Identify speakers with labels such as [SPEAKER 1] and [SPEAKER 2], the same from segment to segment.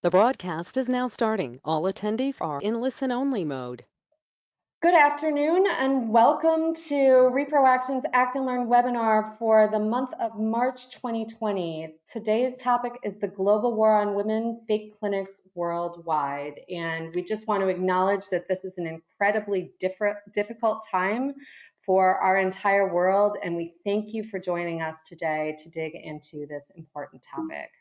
[SPEAKER 1] The broadcast is now starting. All attendees are in listen-only mode.
[SPEAKER 2] Good afternoon and welcome to Reproaction's Act and Learn webinar for the month of March 2020. Today's topic is the global war on women, fake clinics worldwide. And we just want to acknowledge that this is an incredibly difficult time for our entire world. And we thank you for joining us today to dig into this important topic.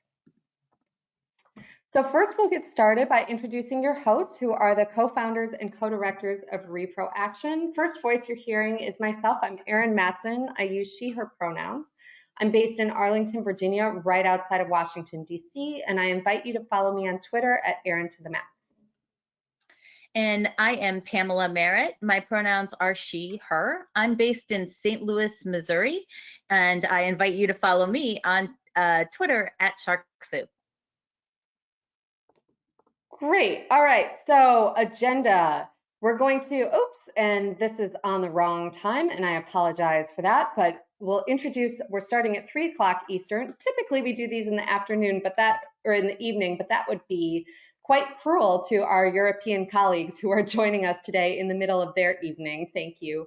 [SPEAKER 2] So first we'll get started by introducing your hosts, who are the co-founders and co-directors of Reproaction. First voice you're hearing is myself. I'm Erin Matson. I use she, her pronouns. I'm based in Arlington, Virginia, right outside of Washington, D.C., and I invite you to follow me on Twitter at Erin to the Max.
[SPEAKER 3] And I am Pamela Merritt. My pronouns are she, her. I'm based in St. Louis, Missouri, and I invite you to follow me on Twitter at SharkSoup.
[SPEAKER 2] Great. All right. So agenda. We're going to, and this is on the wrong time, and I apologize for that, but we're starting at 3 o'clock Eastern. Typically we do these in the afternoon, or in the evening, but that would be quite cruel to our European colleagues who are joining us today in the middle of their evening. Thank you.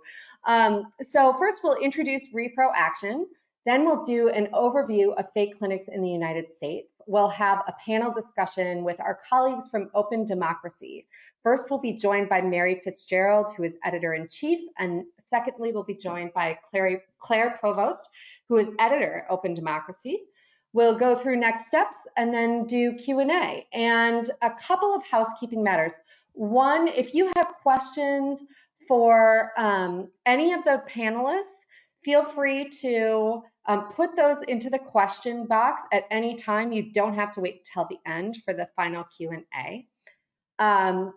[SPEAKER 2] So first we'll introduce Reproaction. Then we'll do an overview of fake clinics in the United States. We'll have a panel discussion with our colleagues from Open Democracy. First, we'll be joined by Mary Fitzgerald, who is editor-in-chief, and secondly, we'll be joined by Claire Provost, who is editor at Open Democracy. We'll go through next steps and then do Q&A. And a couple of housekeeping matters. One, if you have questions for any of the panelists, feel free to put those into the question box at any time. You don't have to wait till the end for the final Q&A. And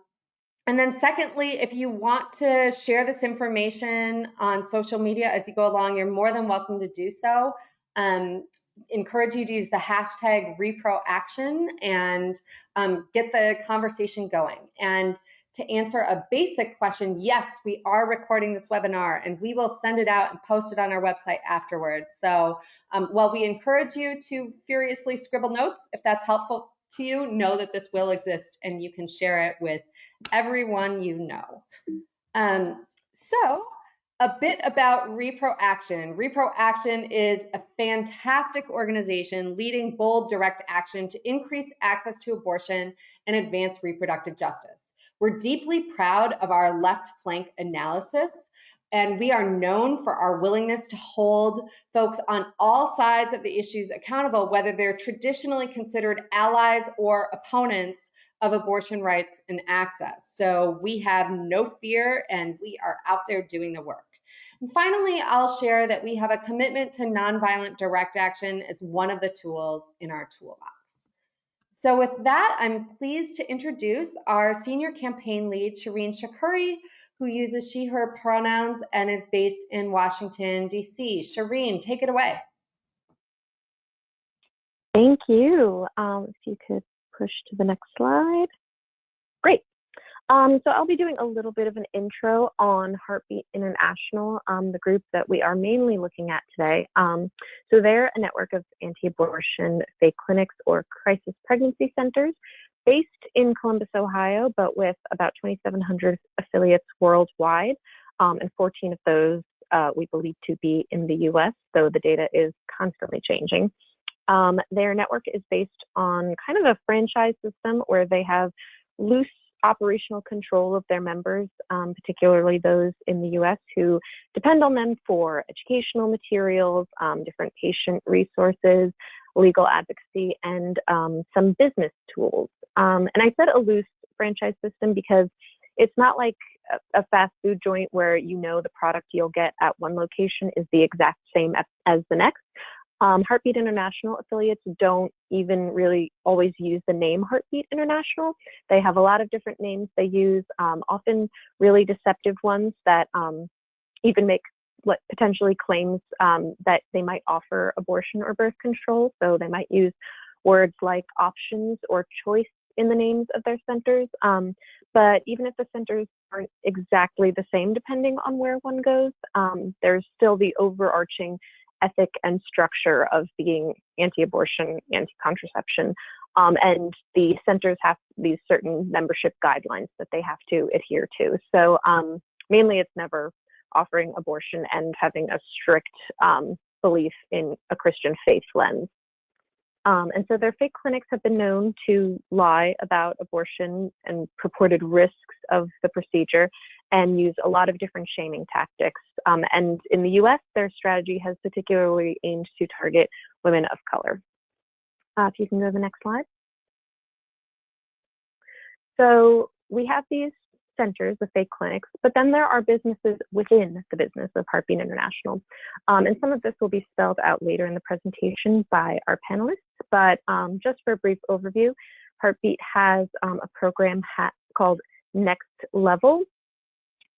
[SPEAKER 2] then secondly, if you want to share this information on social media as you go along, you're more than welcome to do so. Encourage you to use the hashtag Reproaction and get the conversation going. And to answer a basic question, yes, we are recording this webinar and we will send it out and post it on our website afterwards. So while we encourage you to furiously scribble notes, if that's helpful to you, know that this will exist and you can share it with everyone you know. So a bit about Reproaction. Reproaction is a fantastic organization leading bold direct action to increase access to abortion and advance reproductive justice. We're deeply proud of our left flank analysis, and we are known for our willingness to hold folks on all sides of the issues accountable, whether they're traditionally considered allies or opponents of abortion rights and access. So we have no fear, and we are out there doing the work. And finally, I'll share that we have a commitment to nonviolent direct action as one of the tools in our toolbox. So with that, I'm pleased to introduce our senior campaign lead, Shireen Shakuri, who uses she, her pronouns and is based in Washington, D.C. Shireen, take it away.
[SPEAKER 4] Thank you. If you could push to the next slide. Great. So I'll be doing a little bit of an intro on Heartbeat International, the group that we are mainly looking at today. So they're a network of anti-abortion fake clinics or crisis pregnancy centers based in Columbus, Ohio, but with about 2,700 affiliates worldwide, and 14 of those we believe to be in the US, though the data is constantly changing. Their network is based on kind of a franchise system where they have loose operational control of their members, particularly those in the US who depend on them for educational materials, different patient resources, legal advocacy, and some business tools. And I said a loose franchise system because it's not like a fast food joint where you know the product you'll get at one location is the exact same as the next. Heartbeat International affiliates don't even really always use the name Heartbeat International. They have a lot of different names they use, often really deceptive ones that even make potentially claims that they might offer abortion or birth control. So they might use words like options or choice in the names of their centers. But even if the centers aren't exactly the same, depending on where one goes, there's still the overarching ethic and structure of being anti-abortion, anti-contraception. And the centers have these certain membership guidelines that they have to adhere to. So mainly it's never offering abortion and having a strict belief in a Christian faith lens. And so their fake clinics have been known to lie about abortion and purported risks of the procedure and use a lot of different shaming tactics. And in the US, their strategy has particularly aimed to target women of color. If you can go to the next slide. So we have these centers, the fake clinics, but then there are businesses within the business of Heartbeat International. And some of this will be spelled out later in the presentation by our panelists, but just for a brief overview, Heartbeat has a program called Next Level.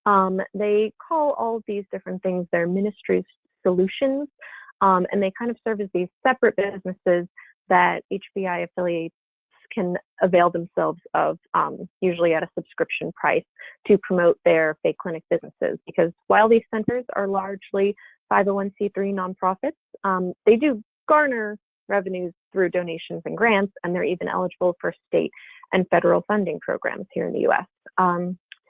[SPEAKER 4] They call all of these different things their ministry solutions, and they kind of serve as these separate businesses that HBI affiliates can avail themselves of, usually at a subscription price, to promote their fake clinic businesses. Because while these centers are largely 501c3 nonprofits, they do garner revenues through donations and grants, and they're even eligible for state and federal funding programs here in the US.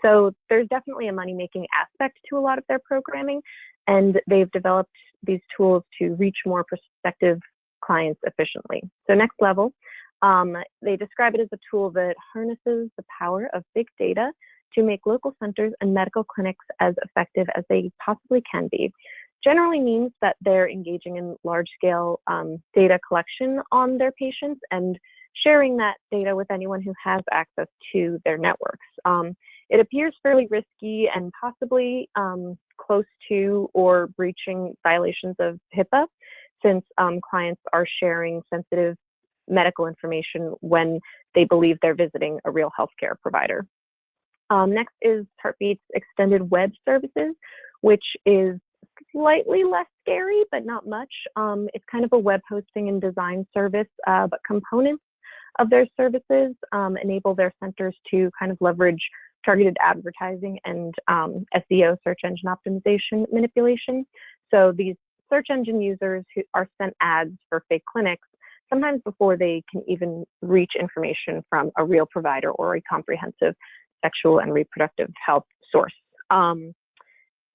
[SPEAKER 4] So there's definitely a money-making aspect to a lot of their programming, and they've developed these tools to reach more prospective clients efficiently. So Next Level, they describe it as a tool that harnesses the power of big data to make local centers and medical clinics as effective as they possibly can be. Generally means that they're engaging in large-scale data collection on their patients and sharing that data with anyone who has access to their networks. It appears fairly risky and possibly close to or breaching violations of HIPAA, since clients are sharing sensitive medical information when they believe they're visiting a real healthcare provider. Next is Heartbeat's extended web services, which is slightly less scary, but not much. It's kind of a web hosting and design service, but components of their services enable their centers to kind of leverage targeted advertising and SEO, search engine optimization manipulation. So these search engine users who are sent ads for fake clinics sometimes before they can even reach information from a real provider or a comprehensive sexual and reproductive health source.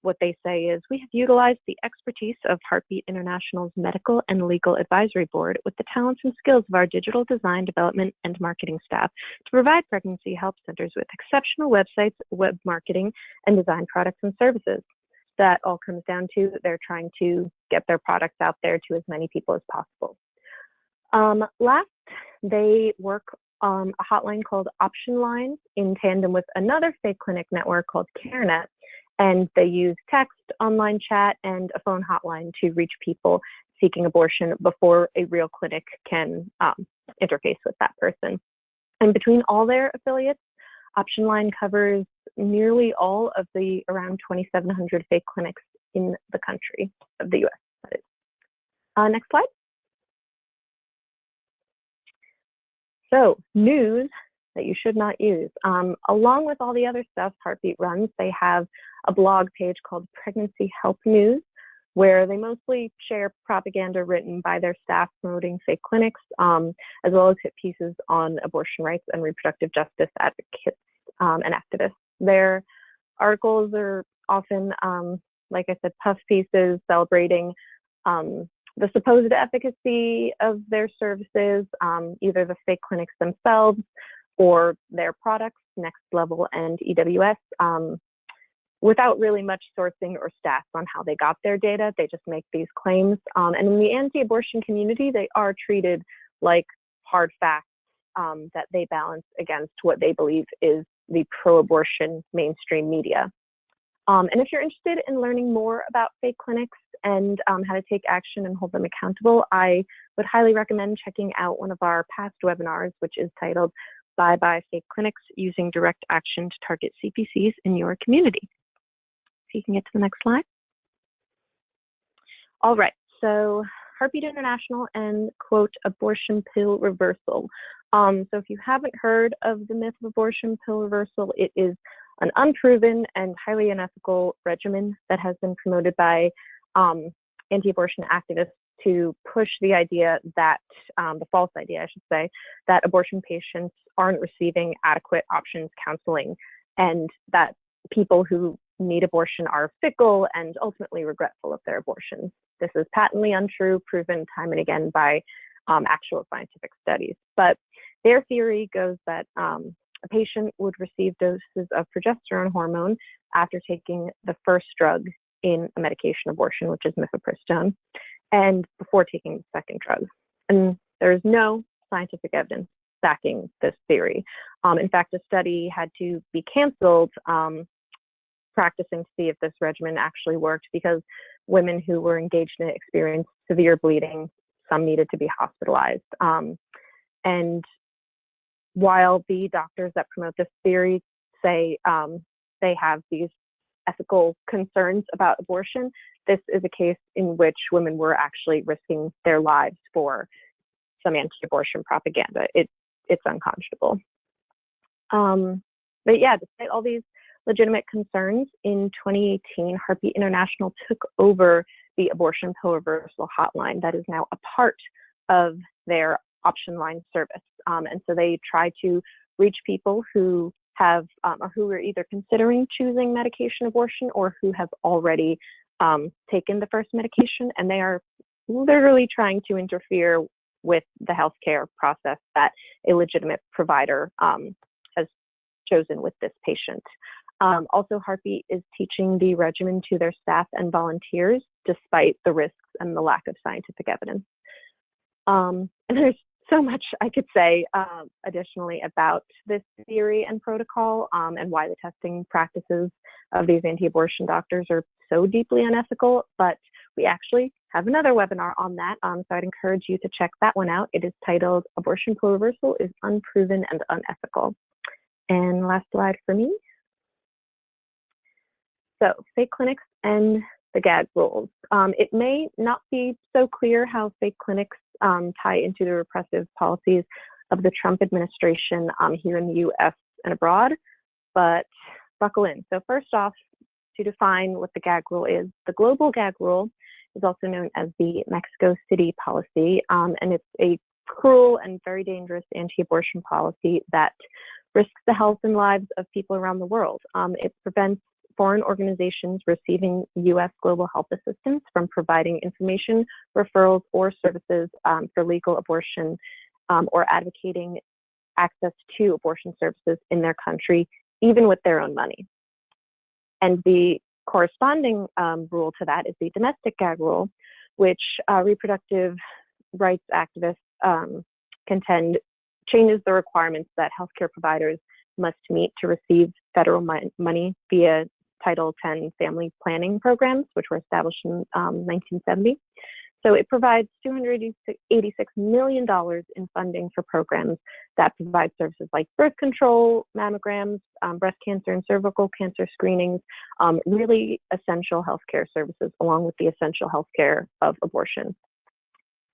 [SPEAKER 4] What they say is, we have utilized the expertise of Heartbeat International's Medical and Legal Advisory Board with the talents and skills of our digital design, development, and marketing staff to provide pregnancy help centers with exceptional websites, web marketing, and design products and services. That all comes down to they're trying to get their products out there to as many people as possible. Last, they work on a hotline called Option Line in tandem with another fake clinic network called CareNet, and they use text, online chat, and a phone hotline to reach people seeking abortion before a real clinic can interface with that person. And between all their affiliates, Option Line covers nearly all of the around 2,700 fake clinics in the country of the US. That is. Next slide. So, news that you should not use. Along with all the other stuff Heartbeat runs, they have a blog page called Pregnancy Health News, where they mostly share propaganda written by their staff promoting fake clinics, as well as hit pieces on abortion rights and reproductive justice advocates and activists. Their articles are often, like I said, puff pieces celebrating the supposed efficacy of their services, either the fake clinics themselves or their products, Next Level and EWS, without really much sourcing or stats on how they got their data. They just make these claims. And in the anti-abortion community, they are treated like hard facts that they balance against what they believe is the pro-abortion mainstream media. And if you're interested in learning more about fake clinics and how to take action and hold them accountable, I would highly recommend checking out one of our past webinars, which is titled Bye Bye Fake Clinics, Using Direct Action to Target CPCs in Your Community. So you can get to the next slide. All right, so Heartbeat International and, quote, abortion pill reversal. So if you haven't heard of the myth of abortion pill reversal, it is an unproven and highly unethical regimen that has been promoted by anti-abortion activists to push the idea that, the false idea, I should say, that abortion patients aren't receiving adequate options counseling, and that people who need abortion are fickle and ultimately regretful of their abortions. This is patently untrue, proven time and again by actual scientific studies. But their theory goes that a patient would receive doses of progesterone hormone after taking the first drug in a medication abortion, which is mifepristone, and before taking the second drug. And there is no scientific evidence backing this theory. In fact, a study had to be canceled practicing to see if this regimen actually worked, because women who were engaged in it experienced severe bleeding. Some needed to be hospitalized. And while the doctors that promote this theory say they have these ethical concerns about abortion, this is a case in which women were actually risking their lives for some anti-abortion propaganda. It's unconscionable. But yeah, despite all these legitimate concerns, in 2018, Heartbeat International took over the abortion pill reversal hotline that is now a part of their option line service. And so they try to reach people who have or who are either considering choosing medication abortion or who have already taken the first medication, and they are literally trying to interfere with the healthcare process that a legitimate provider has chosen with this patient. Also, Heartbeat is teaching the regimen to their staff and volunteers, despite the risks and the lack of scientific evidence. And there's so much I could say additionally about this theory and protocol, and why the testing practices of these anti-abortion doctors are so deeply unethical, but we actually have another webinar on that, so I'd encourage you to check that one out. It is titled "Abortion Pill Reversal is Unproven and Unethical." And last slide for me. So, fake clinics and the gag rules. It may not be so clear how fake clinics tie into the repressive policies of the Trump administration here in the US and abroad, but buckle in. So first off, to define what the gag rule is, the global gag rule is also known as the Mexico City policy, and it's a cruel and very dangerous anti-abortion policy that risks the health and lives of people around the world. It prevents foreign organizations receiving U.S. global health assistance from providing information, referrals, or services for legal abortion, or advocating access to abortion services in their country, even with their own money. And the corresponding rule to that is the domestic gag rule, which reproductive rights activists contend changes the requirements that healthcare providers must meet to receive federal money via Title X family planning programs, which were established in 1970. So it provides $286 million in funding for programs that provide services like birth control, mammograms, breast cancer and cervical cancer screenings, really essential healthcare services, along with the essential healthcare of abortion.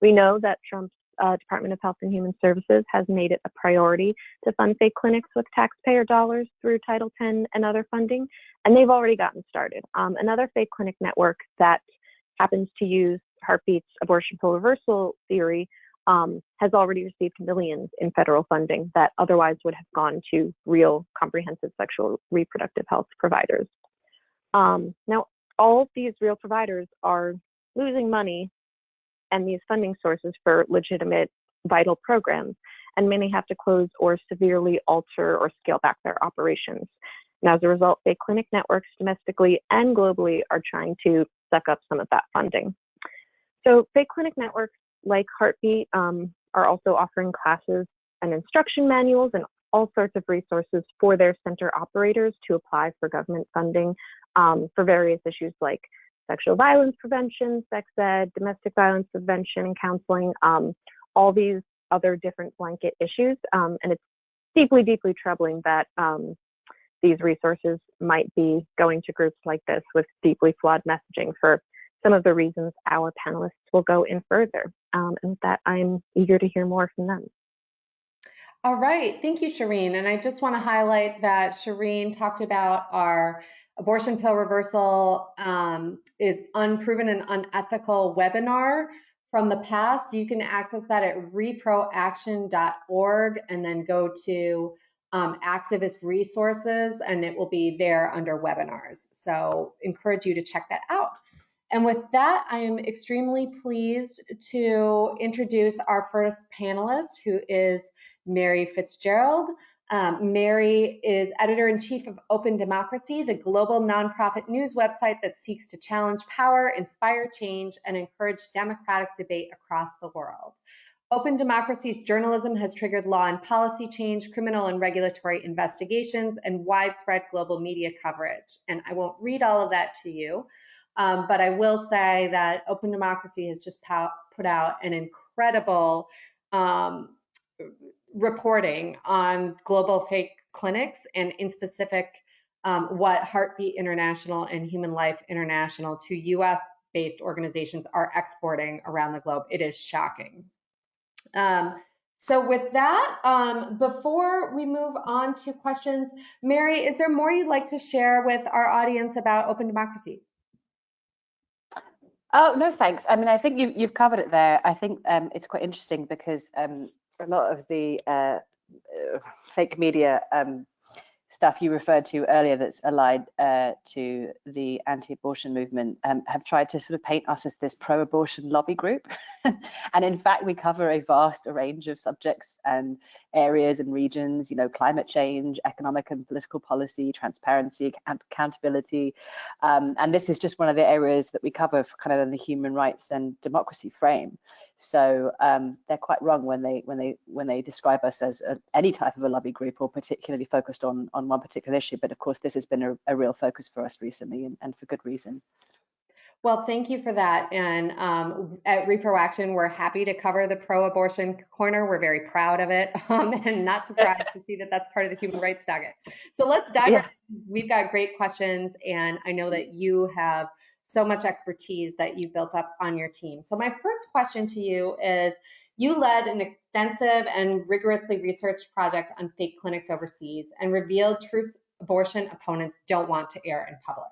[SPEAKER 4] We know that Trump's Department of Health and Human Services has made it a priority to fund fake clinics with taxpayer dollars through Title X and other funding, and they've already gotten started. Another fake clinic network that happens to use Heartbeat's abortion pill reversal theory has already received millions in federal funding that otherwise would have gone to real comprehensive sexual reproductive health providers. Now, all of these real providers are losing money and these funding sources for legitimate, vital programs, and many have to close or severely alter or scale back their operations. And as a result, fake clinic networks domestically and globally are trying to suck up some of that funding. So fake clinic networks like Heartbeat are also offering classes and instruction manuals and all sorts of resources for their center operators to apply for government funding for various issues like sexual violence prevention, sex ed, domestic violence prevention and counseling, all these other different blanket issues. And it's deeply, deeply troubling that these resources might be going to groups like this with deeply flawed messaging for some of the reasons our panelists will go in further. And with that, I'm eager to hear more from them.
[SPEAKER 2] All right, thank you, Shireen. And I just want to highlight that Shireen talked about our abortion pill reversal is unproven and unethical webinar from the past, you can access that at reproaction.org and then go to activist resources, and it will be there under webinars. So encourage you to check that out. And with that, I am extremely pleased to introduce our first panelist, who is Mary Fitzgerald. Mary is editor-in-chief of Open Democracy, the global nonprofit news website that seeks to challenge power, inspire change, and encourage democratic debate across the world. Open Democracy's journalism has triggered law and policy change, criminal and regulatory investigations, and widespread global media coverage. And I won't read all of that to you, but I will say that Open Democracy has just put out an incredible reporting on global fake clinics, and in specific, what Heartbeat International and Human Life International, two US-based organizations, are exporting around the globe. It is shocking. So with that, before we move on to questions, Mary, is there more you'd like to share with our audience about Open Democracy?
[SPEAKER 5] Oh, no, thanks. I mean, I think you've covered it there. I think it's quite interesting because a lot of the fake media stuff you referred to earlier that's allied to the anti-abortion movement have tried to sort of paint us as this pro-abortion lobby group. And in fact, we cover a vast range of subjects and areas and regions, you know, climate change, economic and political policy, transparency, accountability. And this is just one of the areas that we cover for kind of in the human rights and democracy frame. So they're quite wrong when they describe us as any type of a lobby group or particularly focused on one particular issue. But of course, this has been a real focus for us recently, and for good reason.
[SPEAKER 2] Well, thank you for that. And at Reproaction, we're happy to cover the pro-abortion corner. We're very proud of it, and not surprised to see that that's part of the human rights docket. So let's dive right in. We've got great questions, and I know that you have so much expertise that you've built up on your team. So my first question to you is, you led an extensive and rigorously researched project on fake clinics overseas and revealed truths abortion opponents don't want to air in public.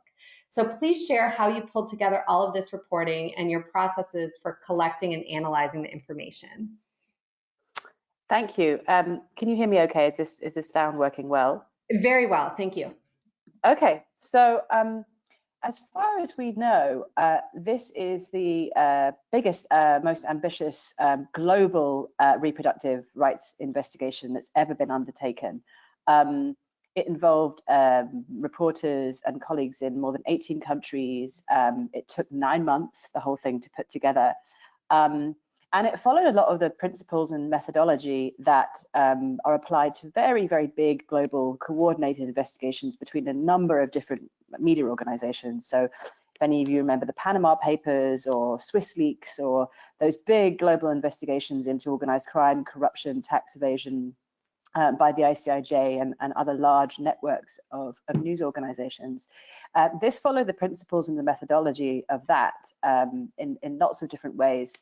[SPEAKER 2] So please share how you pulled together all of this reporting and your processes for collecting and analyzing the information.
[SPEAKER 5] Thank you. Can you hear me okay? Is this sound working well?
[SPEAKER 2] Very well, thank you.
[SPEAKER 5] Okay, so as far as we know, this is the biggest, most ambitious global reproductive rights investigation that's ever been undertaken. It involved reporters and colleagues in more than 18 countries. It took 9 months, the whole thing, to put together. And it followed a lot of the principles and methodology that are applied to very, very big global coordinated investigations between a number of different media organizations. So if any of you remember the Panama Papers or Swiss Leaks, or those big global investigations into organized crime, corruption, tax evasion, by the ICIJ and other large networks of news organizations. This followed the principles and the methodology of that in lots of different ways,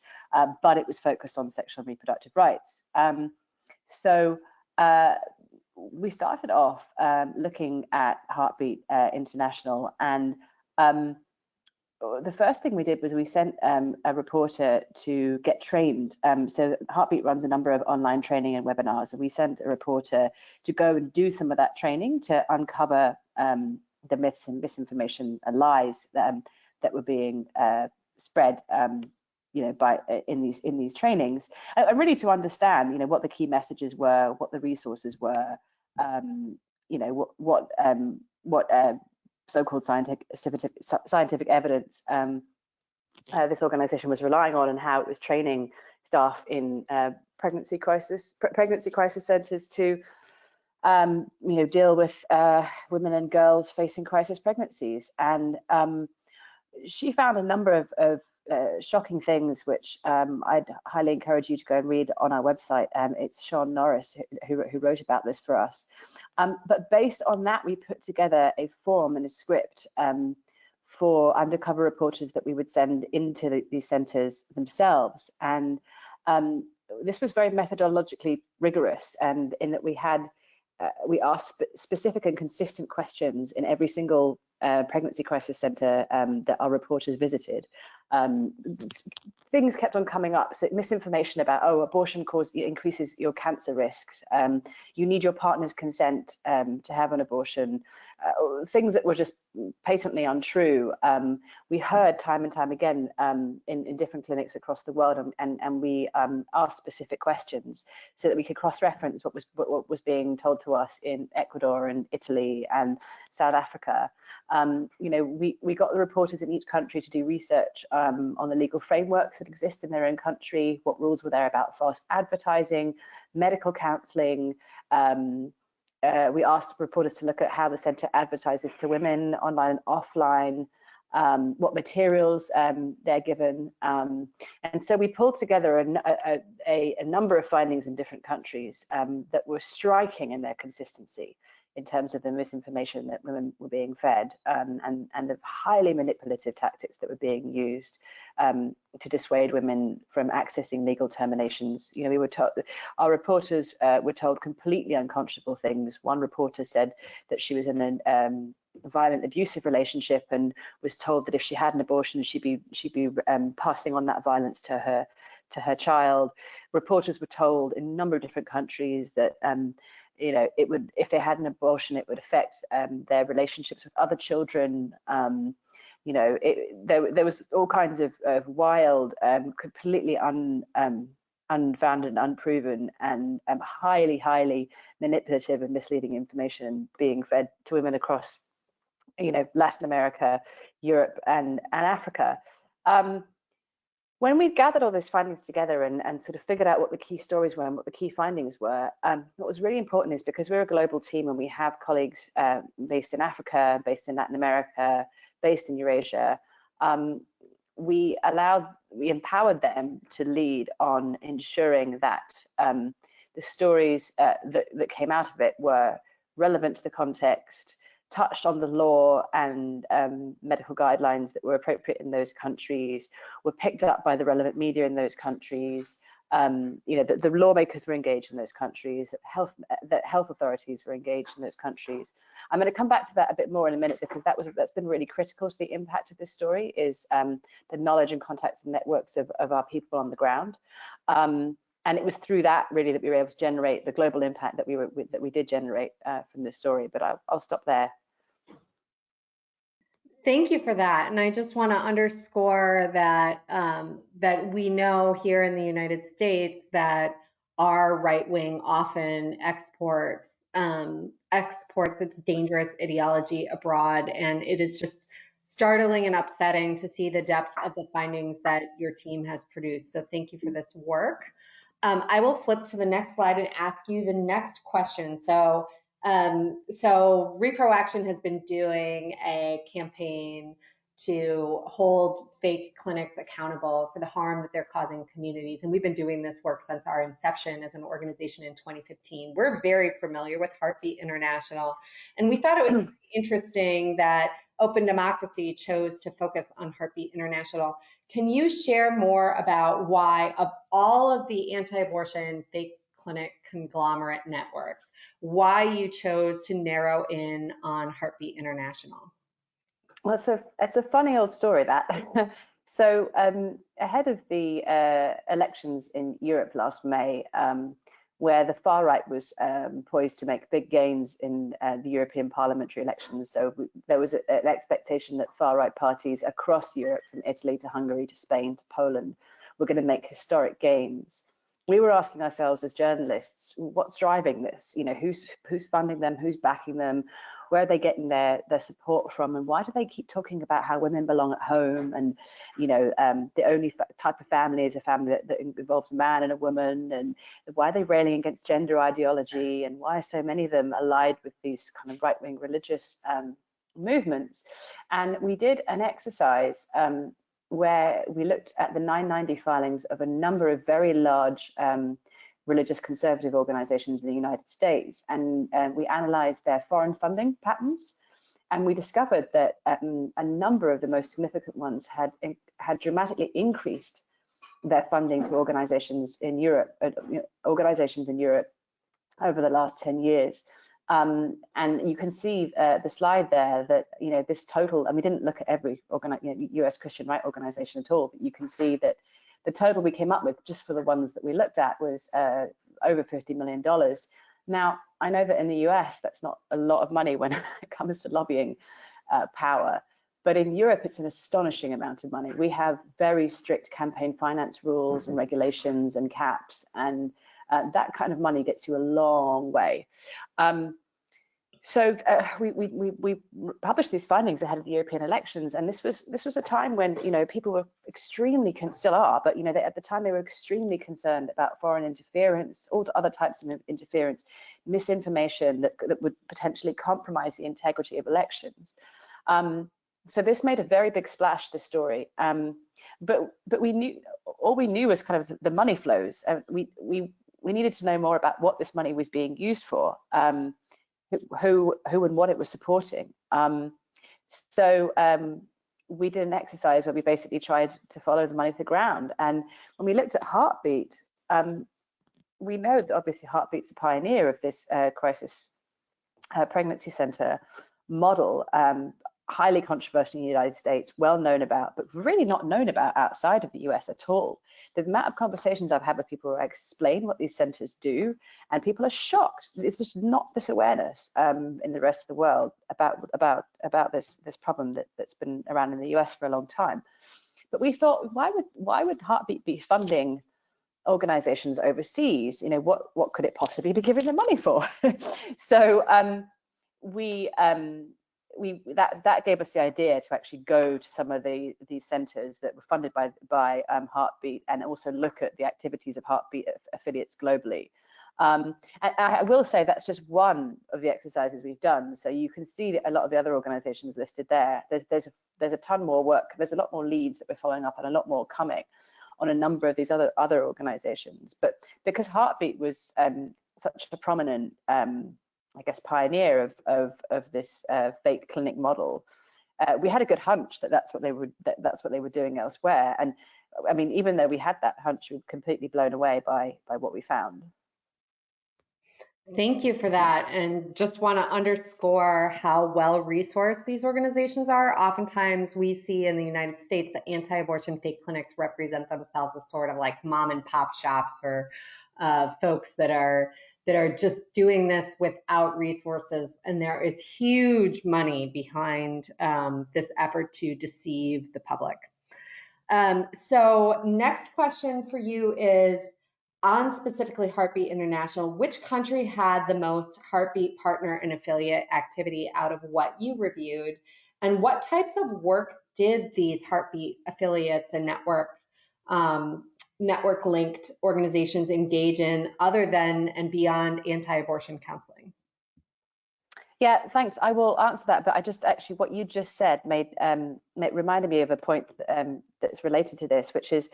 [SPEAKER 5] but it was focused on sexual and reproductive rights. So we started off looking at Heartbeat International, and the first thing we did was we sent a reporter to get trained. So Heartbeat runs a number of online training and webinars, and we sent a reporter to go and do some of that training to uncover the myths and misinformation and lies that were being spread, in these trainings, and really to understand, what the key messages were, what the resources were, what so-called scientific evidence this organization was relying on, and how it was training staff in pregnancy crisis centers to deal with women and girls facing crisis pregnancies. And she found a number of shocking things, which I'd highly encourage you to go and read on our website. It's Sean Norris who wrote about this for us. But based on that, we put together a form and a script for undercover reporters that we would send into these centers themselves. And this was very methodologically rigorous, and in that we asked specific and consistent questions in every single pregnancy crisis center that our reporters visited. things kept on coming up. So misinformation about, oh, abortion increases your cancer risks. You need your partner's consent to have an abortion. Things that were just patently untrue. We heard time and time again in different clinics across the world, and we asked specific questions so that we could cross-reference what was being told to us in Ecuador and Italy and South Africa. You know, we got the reporters in each country to do research on the legal frameworks that exist in their own country, what rules were there about false advertising, medical counselling. We asked reporters to look at how the centre advertises to women online and offline, what materials they're given. And so we pulled together a number of findings in different countries that were striking in their consistency in terms of the misinformation that women were being fed, and the highly manipulative tactics that were being used to dissuade women from accessing legal terminations. You know, we were told, our reporters were told completely unconscionable things. One reporter said that she was in a violent, abusive relationship and was told that if she had an abortion, she'd be passing on that violence to her child. Reporters were told in a number of different countries that you know, it would, if they had an abortion, it would affect their relationships with other children. You know, there was all kinds of wild, completely unfounded and unproven and highly manipulative and misleading information being fed to women across, you know, Latin America, Europe, and Africa. When we gathered all those findings together and sort of figured out what the key stories were and what the key findings were, what was really important is because we're a global team and we have colleagues based in Africa, based in Latin America, based in Eurasia, we empowered them to lead on ensuring that the stories that came out of it were relevant to the context, touched on the law and medical guidelines that were appropriate in those countries, were picked up by the relevant media in those countries. You know, the lawmakers were engaged in those countries, that health authorities were engaged in those countries. I'm going to come back to that a bit more in a minute because that's been really critical to the impact of this story, is the knowledge and contacts and networks of our people on the ground. And it was through that really that we were able to generate the global impact that we did generate from this story. But I'll stop there.
[SPEAKER 2] Thank you for that. And I just want to underscore that that we know here in the United States that our right wing often exports its dangerous ideology abroad, and it is just startling and upsetting to see the depth of the findings that your team has produced. So thank you for this work. I will flip to the next slide and ask you the next question. So Reproaction has been doing a campaign to hold fake clinics accountable for the harm that they're causing communities. And we've been doing this work since our inception as an organization in 2015. We're very familiar with Heartbeat International. And we thought it was interesting that Open Democracy chose to focus on Heartbeat International. Can you share more about why, of all of the anti-abortion fake clinic conglomerate networks, why you chose to narrow in on Heartbeat International?
[SPEAKER 5] Well, it's a funny old story, that. So ahead of the elections in Europe last May, where the far right was poised to make big gains in the European parliamentary elections, so there was an expectation that far right parties across Europe, from Italy to Hungary to Spain to Poland, were going to make historic gains. We were asking ourselves as journalists, what's driving this? You know, who's funding them? Who's backing them? Where are they getting their support from? And why do they keep talking about how women belong at home? And, you know, the only type of family is a family that involves a man and a woman. And why are they railing against gender ideology? And why are so many of them allied with these kind of right-wing religious movements? And we did an exercise where we looked at the 990 filings of a number of very large religious conservative organizations in the United States. And we analyzed their foreign funding patterns. And we discovered that a number of the most significant ones had dramatically increased their funding to organizations in Europe over the last 10 years. And you can see the slide there that, this total, and we didn't look at every US Christian right organization at all, but you can see that the total we came up with just for the ones that we looked at was over $50 million. Now, I know that in the US, that's not a lot of money when it comes to lobbying power, but in Europe, it's an astonishing amount of money. We have very strict campaign finance rules and regulations and caps, and that kind of money gets you a long way. So we published these findings ahead of the European elections, and this was a time when people were extremely still are, but at the time they were extremely concerned about foreign interference, all other types of interference, misinformation that would potentially compromise the integrity of elections. So this made a very big splash, this story, but we knew was kind of the money flows. We needed to know more about what this money was being used for. Who and what it was supporting. So we did an exercise where we basically tried to follow the money to the ground. And when we looked at Heartbeat, we know that obviously Heartbeat's a pioneer of this crisis pregnancy center model, highly controversial in the United States, well known about, but really not known about outside of the US at all. The amount of conversations I've had with people where I explain what these centers do, and people are shocked. It's just not this awareness in the rest of the world about this problem that's been around in the US for a long time. But we thought, why would Heartbeat be funding organizations overseas? What could it possibly be giving them money for? So that gave us the idea to actually go to some of these centers that were funded by Heartbeat, and also look at the activities of Heartbeat affiliates globally. And I will say that's just one of the exercises we've done. So you can see that a lot of the other organizations listed there. There's a ton more work. There's a lot more leads that we're following up, and a lot more coming on a number of these other organizations. But because Heartbeat was such a prominent I guess pioneer of this fake clinic model, we had a good hunch that that's what they were doing elsewhere. And I mean, even though we had that hunch, we were completely blown away by what we found.
[SPEAKER 2] Thank you for that. And just want to underscore how well resourced these organizations are. Oftentimes we see in the United States that anti-abortion fake clinics represent themselves as sort of like mom and pop shops, or folks that are just doing this without resources. And there is huge money behind this effort to deceive the public. So next question for you is, on specifically Heartbeat International, which country had the most Heartbeat partner and affiliate activity out of what you reviewed? And what types of work did these Heartbeat affiliates and network linked organizations engage in other than and beyond anti-abortion counseling?
[SPEAKER 5] Yeah, thanks. I will answer that, but I just actually, what you just said reminded me of a point that's related to this, which is,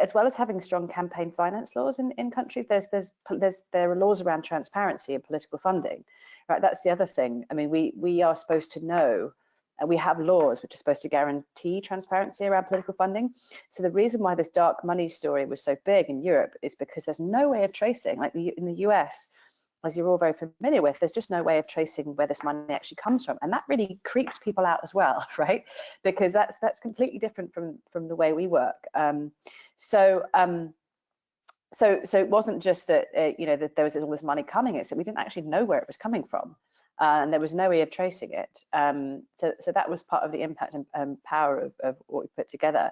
[SPEAKER 5] as well as having strong campaign finance laws in countries, there are laws around transparency and political funding, right? That's the other thing. I mean, we are supposed to know, and we have laws which are supposed to guarantee transparency around political funding. So the reason why this dark money story was so big in Europe is because there's no way of tracing, like in the US, as you're all very familiar with, there's just no way of tracing where this money actually comes from. And that really creeps people out as well, right? Because that's completely different from the way we work. So it wasn't just that, that there was all this money coming, it's that we didn't actually know where it was coming from. And there was no way of tracing it. So that was part of the impact and power of what we put together.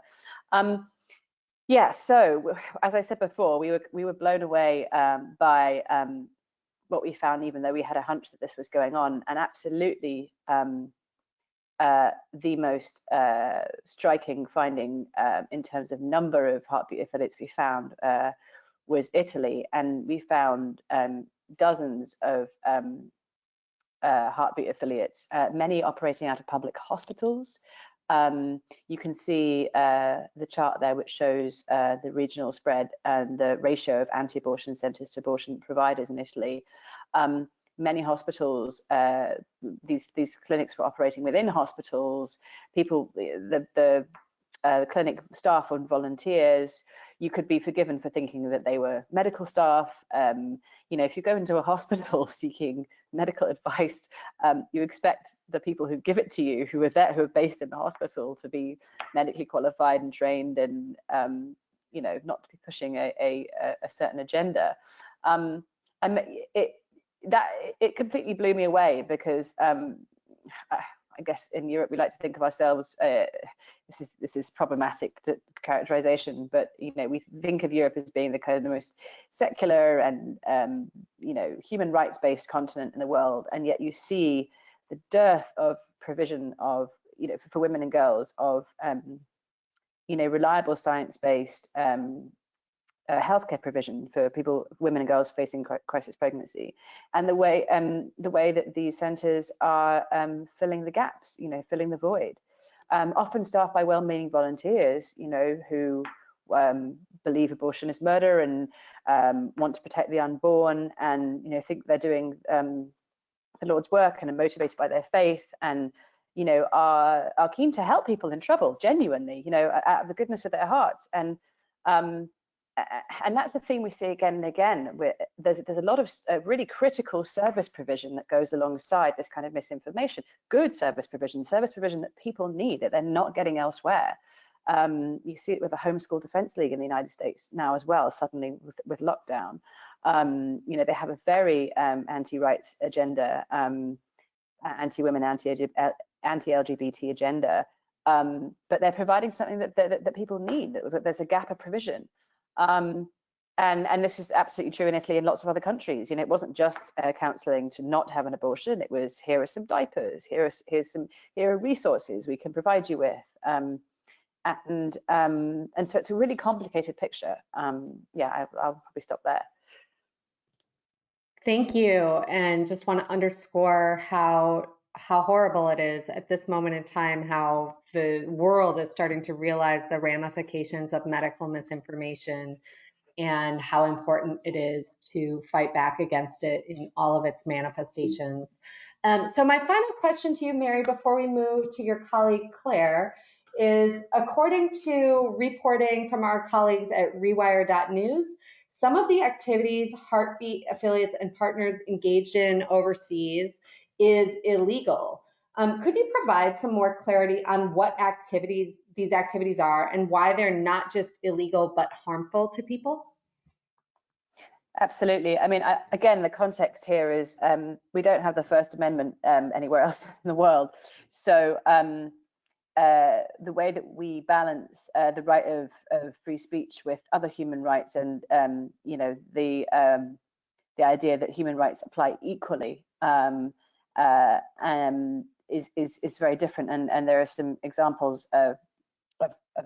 [SPEAKER 5] Yeah, so as I said before, we were blown away by what we found, even though we had a hunch that this was going on. And absolutely the most striking finding in terms of number of Heartbeat affiliates we found was Italy. And we found dozens of Heartbeat affiliates, many operating out of public hospitals. You can see the chart there, which shows the regional spread and the ratio of anti-abortion centers to abortion providers in Italy. Many hospitals, these clinics were operating within hospitals. People, the clinic staff and volunteers, you could be forgiven for thinking that they were medical staff. You know, if you go into a hospital seeking medical advice, you expect the people who give it to you, who are there, who are based in the hospital, to be medically qualified and trained, and you know, not to be pushing a certain agenda. And it completely blew me away, because I guess in Europe we like to think of ourselves, this is problematic characterization, but you know, we think of Europe as being the kind of the most secular and you know, human rights based continent in the world, and yet you see the dearth of provision of, you know, for women and girls, of you know, reliable science-based healthcare provision for people, women and girls facing crisis pregnancy, and the way that these centres are filling the gaps, you know, filling the void, often staffed by well-meaning volunteers, you know, who believe abortion is murder and want to protect the unborn, and you know, think they're doing the Lord's work and are motivated by their faith, and you know, are keen to help people in trouble, genuinely, you know, out of the goodness of their hearts. And that's the theme we see again and again. There's a lot of really critical service provision that goes alongside this kind of misinformation. Good service provision that people need, that they're not getting elsewhere. You see it with the Homeschool Defense League in the United States now as well, suddenly with lockdown. You know, they have a very anti-rights agenda, anti-women, anti-LGBT agenda, but they're providing something that people need, that there's a gap of provision. And this is absolutely true in Italy and lots of other countries. You know, it wasn't just counselling to not have an abortion. It was, here are some diapers, here are resources we can provide you with, and so it's a really complicated picture. Yeah, I'll probably stop there.
[SPEAKER 2] Thank you, and just want to underscore how horrible it is at this moment in time, how the world is starting to realize the ramifications of medical misinformation and how important it is to fight back against it in all of its manifestations. So my final question to you, Mary, before we move to your colleague Claire, is according to reporting from our colleagues at Rewire.news, some of the activities Heartbeat affiliates and partners engaged in overseas is illegal. Could you provide some more clarity on what these activities are and why they're not just illegal but harmful to people?
[SPEAKER 5] Absolutely. I mean, again, the context here is we don't have the First Amendment anywhere else in the world. So the way that we balance the right of free speech with other human rights, and you know, the idea that human rights apply equally, is very different, and there are some examples of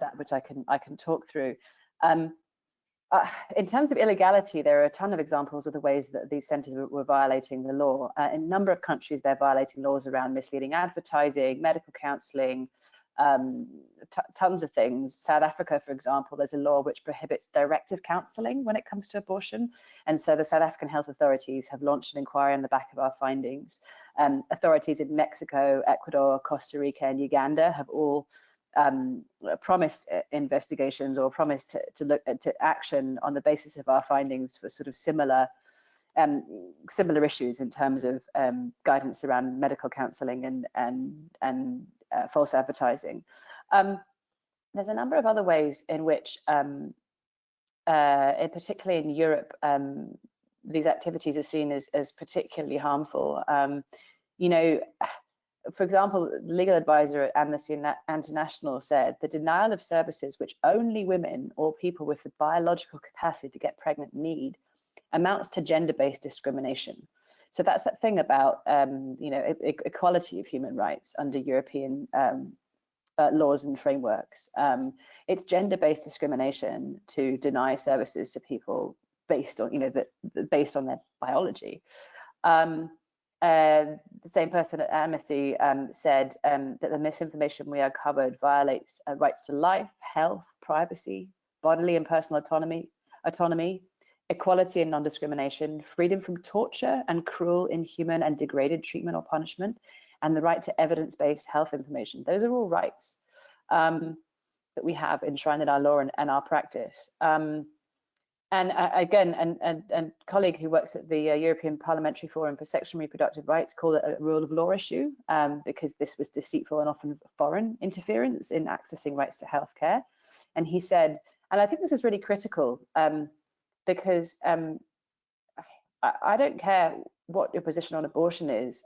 [SPEAKER 5] that which I can talk through. In terms of illegality, there are a ton of examples of the ways that these centres were violating the law. In a number of countries, they're violating laws around misleading advertising, medical counselling, tons of things. South Africa, for example, there's a law which prohibits directive counselling when it comes to abortion. And so the South African health authorities have launched an inquiry on the back of our findings. Authorities in Mexico, Ecuador, Costa Rica, and Uganda have all promised investigations or promised to look to action on the basis of our findings for sort of similar issues in terms of guidance around medical counselling and false advertising. There's a number of other ways in which, particularly in Europe, these activities are seen as particularly harmful. You know, for example, the legal advisor at Amnesty International said the denial of services which only women or people with the biological capacity to get pregnant need amounts to gender-based discrimination. So that's that thing about you know, equality of human rights under European laws and frameworks. It's gender-based discrimination to deny services to people based on, you know, based on their biology. The same person at Amnesty said that the misinformation we uncovered violates rights to life, health, privacy, bodily and personal autonomy, equality and non-discrimination, freedom from torture and cruel, inhuman and degraded treatment or punishment, and the right to evidence-based health information. Those are all rights. that we have enshrined in our law and our practice. And again, and colleague who works at the European Parliamentary Forum for Sexual and Reproductive Rights called it a rule of law issue, because this was deceitful and often foreign interference in accessing rights to healthcare. And he said, and I think this is really critical, because I don't care what your position on abortion is.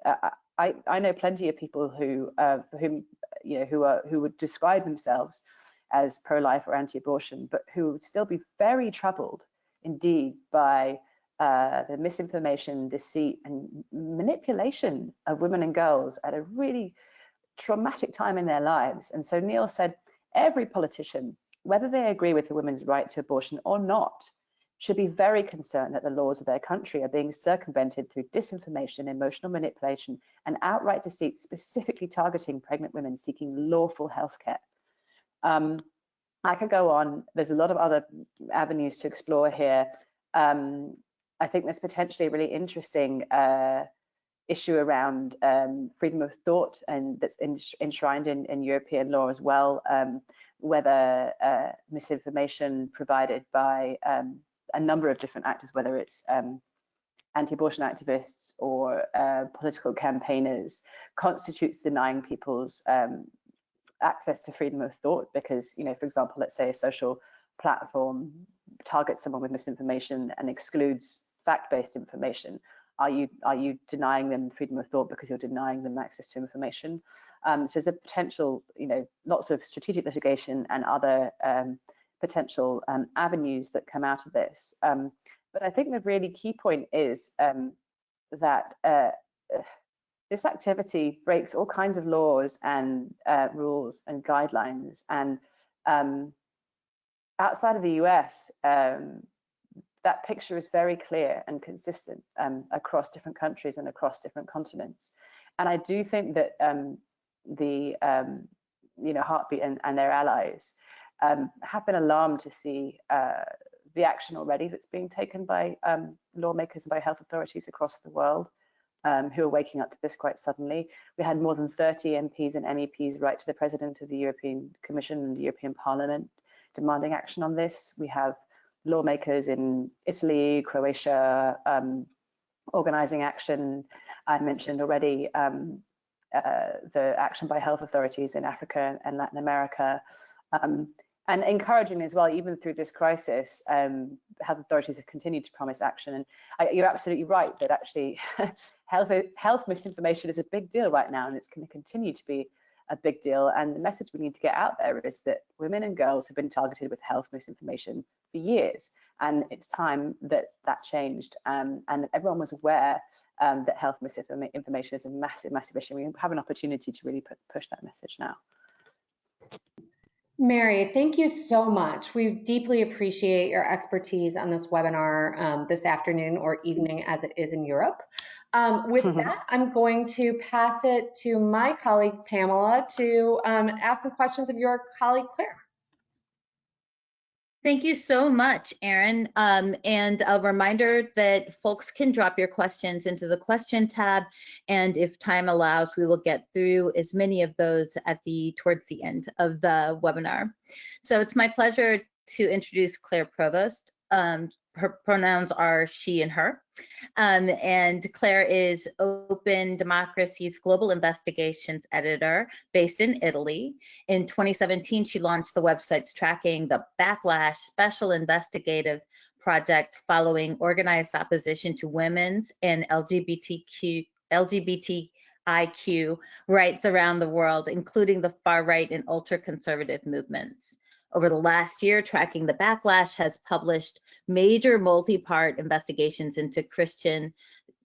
[SPEAKER 5] I know plenty of people who who would describe themselves as pro-life or anti-abortion, but who would still be very troubled indeed by the misinformation, deceit, and manipulation of women and girls at a really traumatic time in their lives. And so Neil said, every politician, whether they agree with the women's right to abortion or not, should be very concerned that the laws of their country are being circumvented through disinformation, emotional manipulation, and outright deceit, specifically targeting pregnant women seeking lawful health care. I could go on. There's a lot of other avenues to explore here. I think there's potentially a really interesting issue around freedom of thought, and that's enshrined in European law as well, whether misinformation provided by a number of different actors, whether it's anti-abortion activists or political campaigners, constitutes denying people's access to freedom of thought. Because, for example, let's say a social platform targets someone with misinformation and excludes fact-based information. Are you denying them freedom of thought because you're denying them access to information? So there's a potential, lots of strategic litigation and other potential avenues that come out of this. But I think the really key point is that this activity breaks all kinds of laws and rules and guidelines. And outside of the US, that picture is very clear and consistent across different countries and across different continents. And I do think that the Heartbeat and their allies have been alarmed to see the action already that's being taken by lawmakers and by health authorities across the world, who are waking up to this quite suddenly. We had more than 30 MPs and MEPs write to the President of the European Commission and the European Parliament demanding action on this. We have lawmakers in Italy, Croatia, organizing action. I mentioned already the action by health authorities in Africa and Latin America. And encouraging as well, even through this crisis, health authorities have continued to promise action. And you're absolutely right that actually health misinformation is a big deal right now, and it's going to continue to be a big deal. And the message we need to get out there is that women and girls have been targeted with health misinformation for years, and it's time that that changed, and that everyone was aware that health misinformation is a massive, massive issue. We have an opportunity to really push that message now.
[SPEAKER 2] Mary, thank you so much. We deeply appreciate your expertise on this webinar this afternoon or evening as it is in Europe. With that, I'm going to pass it to my colleague, Pamela, to ask some questions of your colleague, Claire.
[SPEAKER 3] Thank you so much, Erin. And a reminder that folks can drop your questions into the question tab, and if time allows, we will get through as many of those towards the end of the webinar. So it's my pleasure to introduce Claire Provost. Her pronouns are she and her. And Claire is Open Democracy's Global Investigations Editor based in Italy. In 2017, she launched the websites tracking the Backlash Special Investigative Project following organized opposition to women's and LGBTIQ rights around the world, including the far right and ultra-conservative movements. Over the last year, Tracking the Backlash has published major multi-part investigations into Christian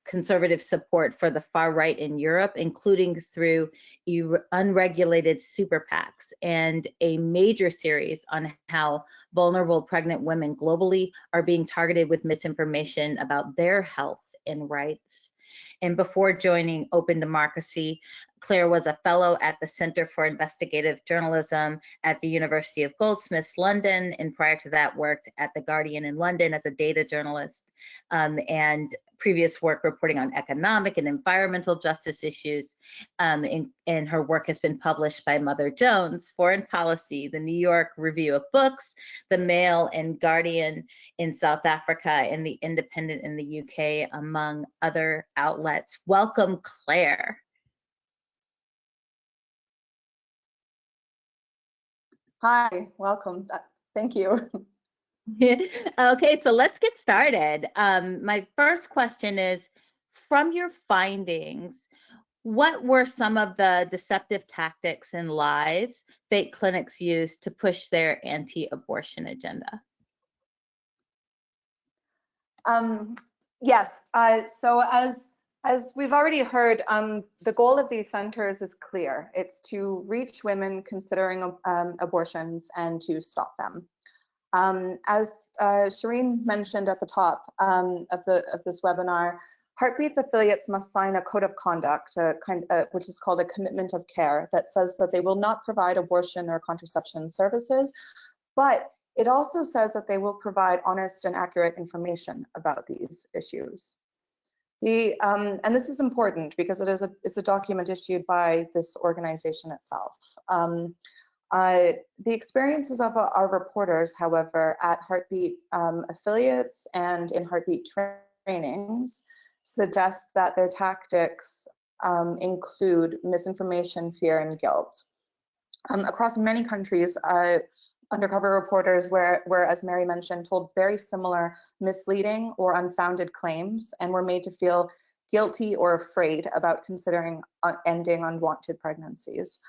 [SPEAKER 3] conservative support for the far right in Europe, including through unregulated super PACs, and a major series on how vulnerable pregnant women globally are being targeted with misinformation about their health and rights. And before joining Open Democracy, Claire was a fellow at the Center for Investigative Journalism at the University of Goldsmiths, London, and prior to that worked at The Guardian in London as a data journalist. And previous work reporting on economic and environmental justice issues. And her work has been published by Mother Jones, Foreign Policy, the New York Review of Books, the Mail and Guardian in South Africa, and the Independent in the UK, among other outlets. Welcome, Claire.
[SPEAKER 6] Hi, welcome. Thank you.
[SPEAKER 3] Okay, so let's get started. My first question is, from your findings, what were some of the deceptive tactics and lies fake clinics used to push their anti-abortion agenda?
[SPEAKER 6] Yes, so as we've already heard, the goal of these centers is clear. It's to reach women considering abortions and to stop them. As Shireen mentioned at the top of this webinar, Heartbeat's affiliates must sign a code of conduct, which is called a commitment of care, that says that they will not provide abortion or contraception services, but it also says that they will provide honest and accurate information about these issues. And this is important because it's a document issued by this organization itself. The experiences of our reporters, however, at Heartbeat affiliates and in Heartbeat trainings suggest that their tactics include misinformation, fear, and guilt. Across many countries, undercover reporters were, as Mary mentioned, told very similar misleading or unfounded claims and were made to feel guilty or afraid about considering ending unwanted pregnancies.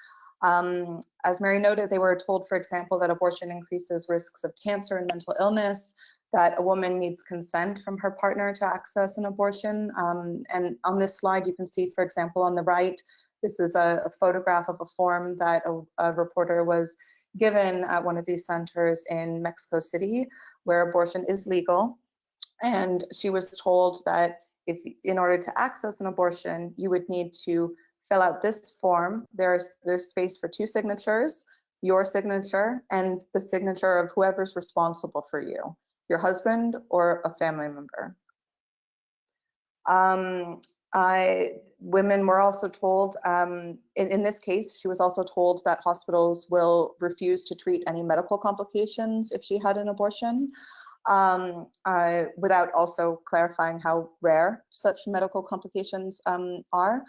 [SPEAKER 6] As Mary noted, they were told, for example, that abortion increases risks of cancer and mental illness, that a woman needs consent from her partner to access an abortion. And on this slide, you can see, for example, on the right, this is a photograph of a form that a reporter was given at one of these centers in Mexico City, where abortion is legal. And she was told that in order to access an abortion, you would need to fill out this form. There's space for 2 signatures, your signature and the signature of whoever's responsible for you, your husband or a family member. Women were also told, in this case, she was also told that hospitals will refuse to treat any medical complications if she had an abortion, without also clarifying how rare such medical complications are.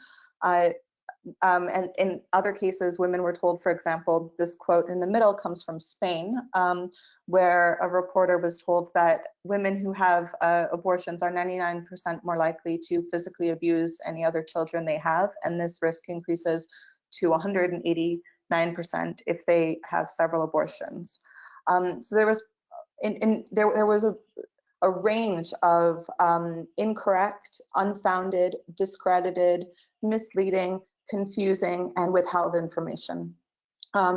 [SPEAKER 6] And in other cases, women were told, for example, this quote in the middle comes from Spain, where a reporter was told that women who have abortions are 99% more likely to physically abuse any other children they have, and this risk increases to 189% if they have several abortions. So there was there was a range of incorrect, unfounded, discredited, misleading, confusing, and withheld information.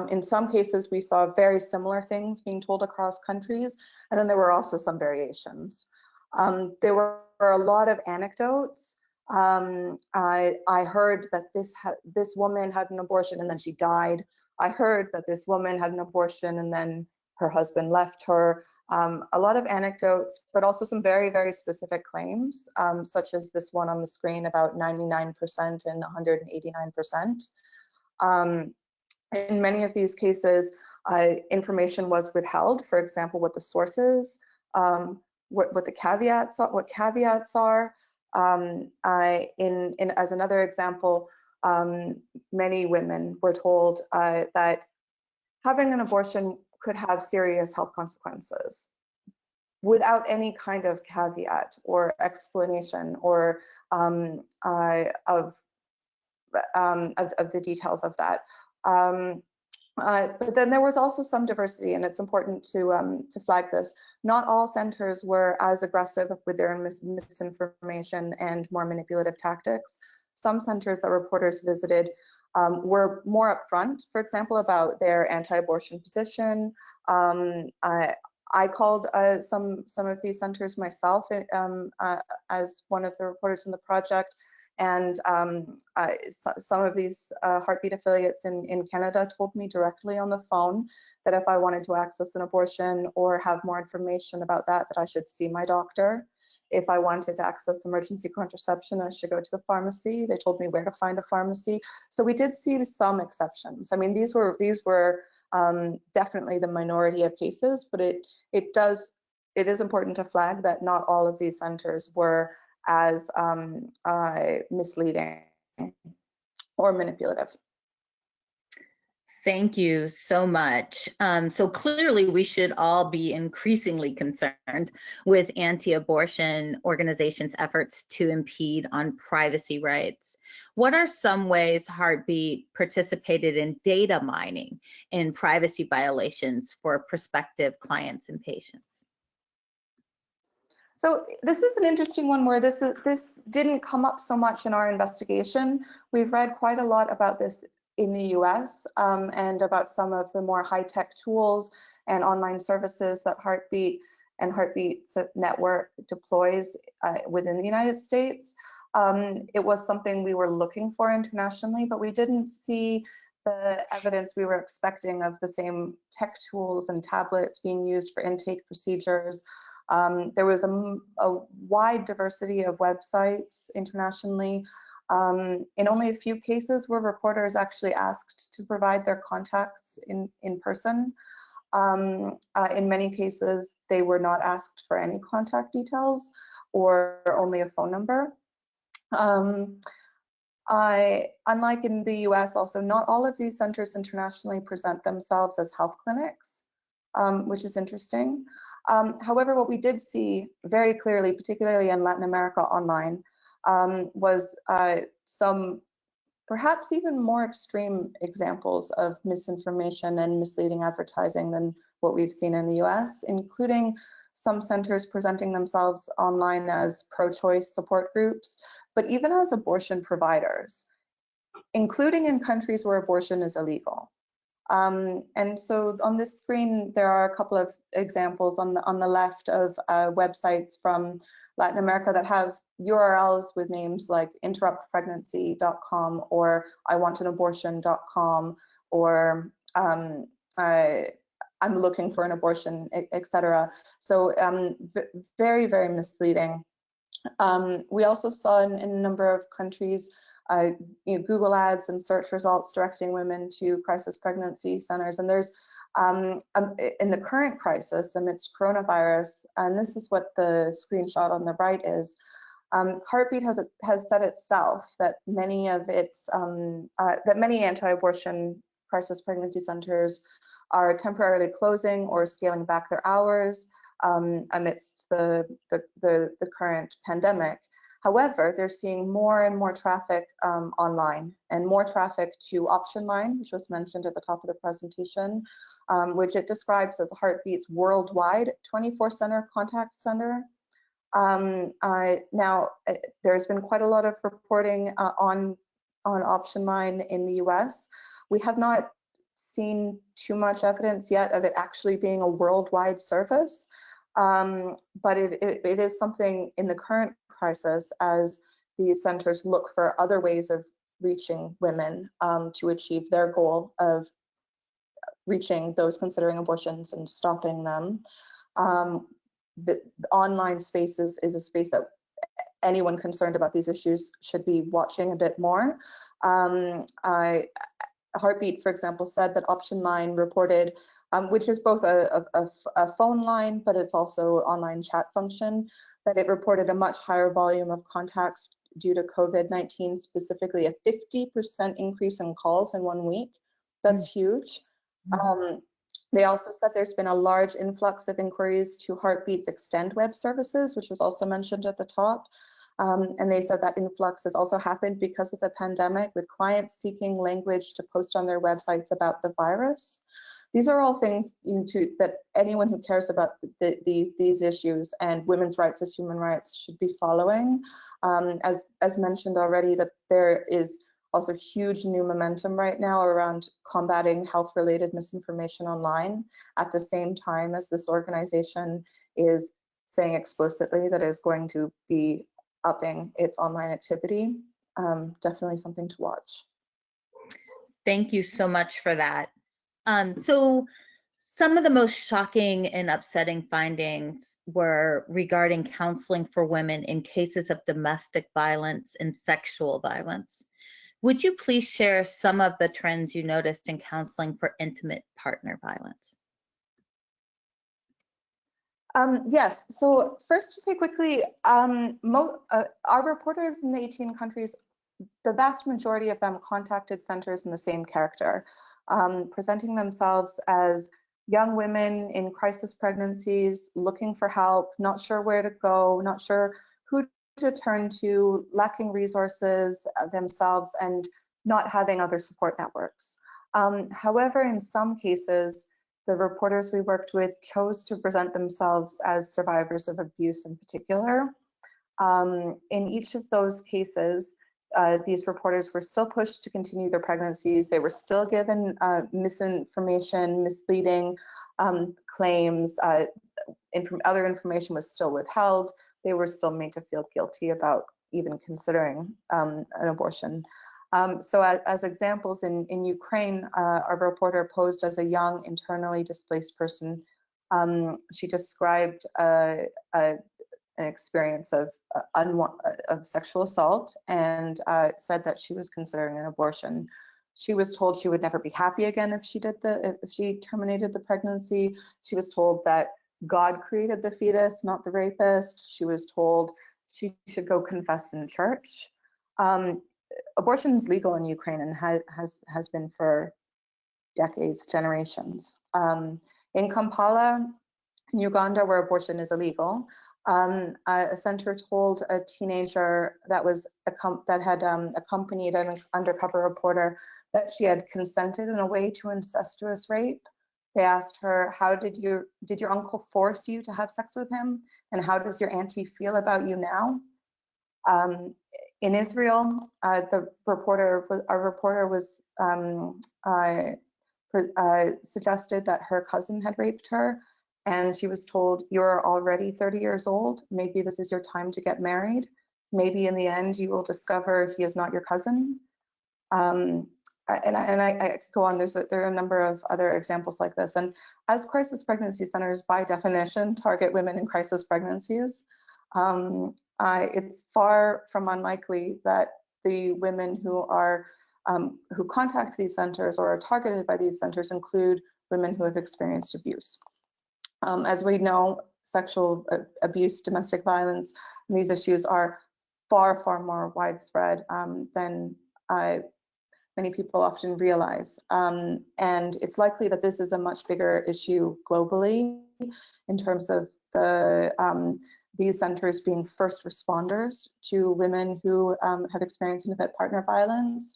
[SPEAKER 6] In some cases, we saw very similar things being told across countries, and then there were also some variations. There were a lot of anecdotes. I heard that this woman had an abortion and then she died. I heard that this woman had an abortion and then her husband left her. A lot of anecdotes, but also some very, very specific claims, such as this one on the screen about 99% and 189%. In many of these cases, information was withheld. For example, what the sources, what the caveats are, what caveats are. As another example, many women were told that having an abortion could have serious health consequences without any kind of caveat or explanation or of the details of that. But then there was also some diversity, and it's important to flag this. Not all centers were as aggressive with their misinformation and more manipulative tactics. Some centers that reporters visited were more upfront, for example, about their anti-abortion position. I called some of these centers myself as one of the reporters in the project, and some of these Heartbeat affiliates in Canada told me directly on the phone that if I wanted to access an abortion or have more information about that I should see my doctor. if I wanted to access emergency contraception, I should go to the pharmacy. They told me where to find a pharmacy. So we did see some exceptions. I mean, these were definitely the minority of cases, but it is important to flag that not all of these centers were as misleading or manipulative.
[SPEAKER 3] Thank you so much. So clearly we should all be increasingly concerned with anti-abortion organizations' efforts to impede on privacy rights. What are some ways Heartbeat participated in data mining in privacy violations for prospective clients and patients?
[SPEAKER 6] So this is an interesting one where this didn't come up so much in our investigation. We've read quite a lot about this in the US and about some of the more high-tech tools and online services that Heartbeat and Heartbeat's network deploys within the United States. It was something we were looking for internationally, but we didn't see the evidence we were expecting of the same tech tools and tablets being used for intake procedures. There was a wide diversity of websites internationally. In only a few cases were reporters actually asked to provide their contacts in person. In many cases, they were not asked for any contact details or only a phone number. Unlike in the US also, not all of these centers internationally present themselves as health clinics, which is interesting. However, what we did see very clearly, particularly in Latin America online, was some perhaps even more extreme examples of misinformation and misleading advertising than what we've seen in the US, including some centers presenting themselves online as pro-choice support groups, but even as abortion providers, including in countries where abortion is illegal. And so on this screen, there are a couple of examples on the left of websites from Latin America that have URLs with names like interruptpregnancy.com or iwantanabortion.com or I'm looking for an abortion, etc. So very, very misleading. We also saw in a number of countries Google ads and search results directing women to crisis pregnancy centers. And there's, in the current crisis amidst coronavirus, and this is what the screenshot on the right is, Heartbeat has said itself that many anti-abortion crisis pregnancy centers are temporarily closing or scaling back their hours amidst the current pandemic. However, they're seeing more and more traffic online and more traffic to Option Line, which was mentioned at the top of the presentation, which it describes as Heartbeat's worldwide 24-center contact center. Now, there's been quite a lot of reporting on Option Line in the US. We have not seen too much evidence yet of it actually being a worldwide service, but it is something in the current crisis as these centers look for other ways of reaching women to achieve their goal of reaching those considering abortions and stopping them. The online space is a space that anyone concerned about these issues should be watching a bit more. Heartbeat, for example, said that Option Line reported, which is both a phone line, but it's also online chat function, that it reported a much higher volume of contacts due to COVID-19, specifically a 50% increase in calls in 1 week. That's huge. They also said there's been a large influx of inquiries to Heartbeat's Extend web services, which was also mentioned at the top. And they said that influx has also happened because of the pandemic, with clients seeking language to post on their websites about the virus. These are all things that anyone who cares about these issues and women's rights as human rights should be following. As mentioned already, that there is also huge new momentum right now around combating health-related misinformation online, at the same time as this organization is saying explicitly that it is going to be upping its online activity. Definitely something to watch.
[SPEAKER 3] Thank you so much for that. So some of the most shocking and upsetting findings were regarding counseling for women in cases of domestic violence and sexual violence. Would you please share some of the trends you noticed in counseling for intimate partner violence?
[SPEAKER 6] Yes, so first to say quickly, our reporters in the 18 countries, the vast majority of them contacted centers in the same character, presenting themselves as young women in crisis pregnancies, looking for help, not sure where to go, not sure who to turn to, lacking resources themselves, and not having other support networks. However, in some cases, the reporters we worked with chose to present themselves as survivors of abuse in particular. In each of those cases, these reporters were still pushed to continue their pregnancies. They were still given misinformation, misleading claims. Other information was still withheld. They were still made to feel guilty about even considering an abortion. So as examples, in Ukraine, our reporter posed as a young, internally displaced person. She described an experience of sexual assault and said that she was considering an abortion. She was told she would never be happy again if she terminated the pregnancy. She was told that God created the fetus, not the rapist. She was told she should go confess in church. Abortion is legal in Ukraine and has been for decades, generations. In Kampala, in Uganda, where abortion is illegal, a center told a teenager that had accompanied an undercover reporter that she had consented in a way to incestuous rape. They asked her, did your uncle force you to have sex with him? And how does your auntie feel about you now? In Israel, our reporter suggested that her cousin had raped her, and she was told, "You're already 30 years old. Maybe this is your time to get married. Maybe in the end you will discover he is not your cousin." And I could go on. There are a number of other examples like this. And as crisis pregnancy centers, by definition, target women in crisis pregnancies, it's far from unlikely that the women who contact these centers or are targeted by these centers include women who have experienced abuse. As we know, sexual abuse, domestic violence, and these issues are far, far more widespread than many people often realize. And it's likely that this is a much bigger issue globally in terms of these centers being first responders to women who have experienced intimate partner violence.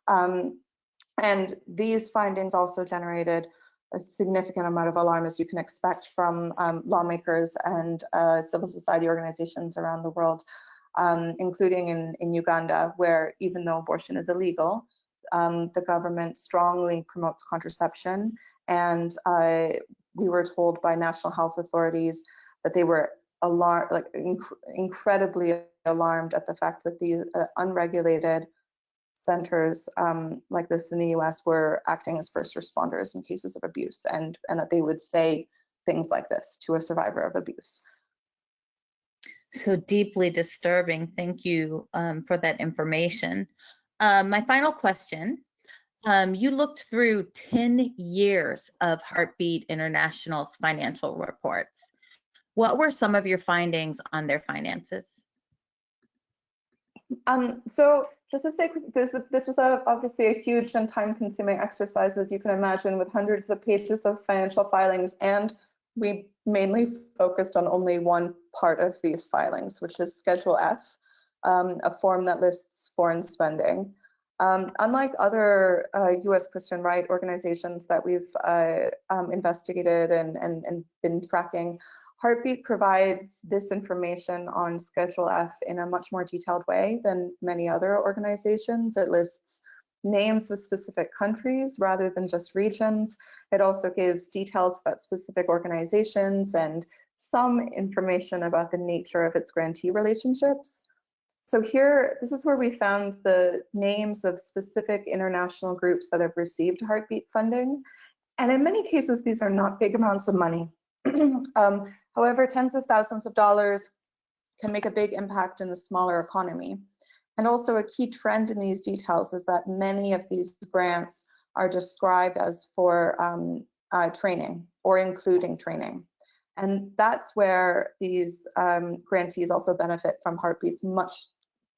[SPEAKER 6] And these findings also generated a significant amount of alarm, as you can expect from lawmakers and civil society organizations around the world, including in Uganda, where even though abortion is illegal, the government strongly promotes contraception. And we were told by national health authorities that they were incredibly alarmed at the fact that these unregulated centers like this in the US were acting as first responders in cases of abuse, and that they would say things like this to a survivor of abuse.
[SPEAKER 3] So deeply disturbing. Thank you for that information. My final question, you looked through 10 years of Heartbeat International's financial reports. What were some of your findings on their finances?
[SPEAKER 6] So just to say, this was obviously a huge and time-consuming exercise, as you can imagine, with hundreds of pages of financial filings, and we mainly focused on only one part of these filings, which is Schedule F, a form that lists foreign spending. Unlike other US Christian right organizations that we've investigated and been tracking, Heartbeat provides this information on Schedule F in a much more detailed way than many other organizations. It lists names of specific countries rather than just regions. It also gives details about specific organizations and some information about the nature of its grantee relationships. So here, this is where we found the names of specific international groups that have received Heartbeat funding. And in many cases, these are not big amounts of money. However, tens of thousands of dollars can make a big impact in the smaller economy. And also a key trend in these details is that many of these grants are described as for training or including training. And that's where these grantees also benefit from Heartbeat's much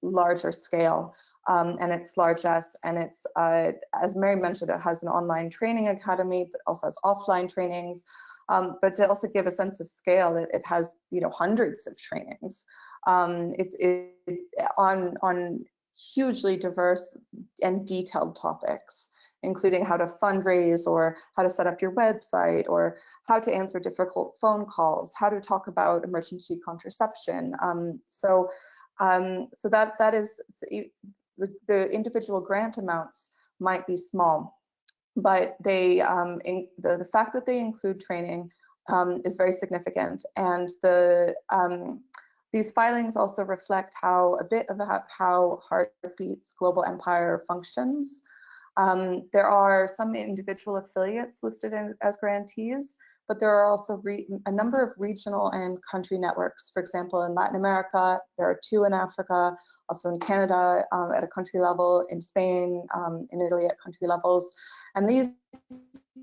[SPEAKER 6] larger scale and its largesse. And it's, as Mary mentioned, it has an online training academy, but also has offline trainings. But to also give a sense of scale, it has, you know, hundreds of trainings. It's on hugely diverse and detailed topics, including how to fundraise or how to set up your website or how to answer difficult phone calls, how to talk about emergency contraception. So that is, the individual grant amounts might be small, but they the fact that they include training is very significant. And these filings also reflect a bit about how Heartbeat's global empire functions. There are some individual affiliates listed as grantees, but there are also a number of regional and country networks. For example, in Latin America, there are 2 in Africa, also in Canada at a country level, in Spain, in Italy at country levels. And these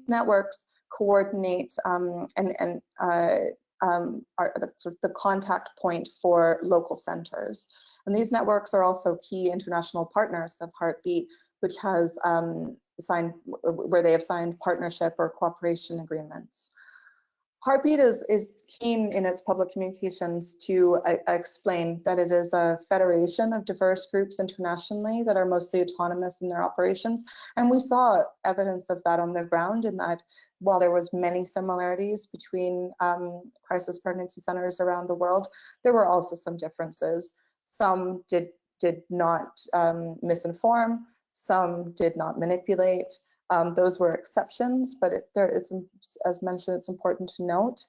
[SPEAKER 6] networks coordinate and are the contact point for local centers. And these networks are also key international partners of Heartbeat, which has where they have signed partnership or cooperation agreements. Heartbeat is keen in its public communications to explain that it is a federation of diverse groups internationally that are mostly autonomous in their operations. And we saw evidence of that on the ground, in that while there was many similarities between crisis pregnancy centers around the world, there were also some differences. Some did not misinform, some did not manipulate. Those were exceptions, but it's, as mentioned, it's important to note.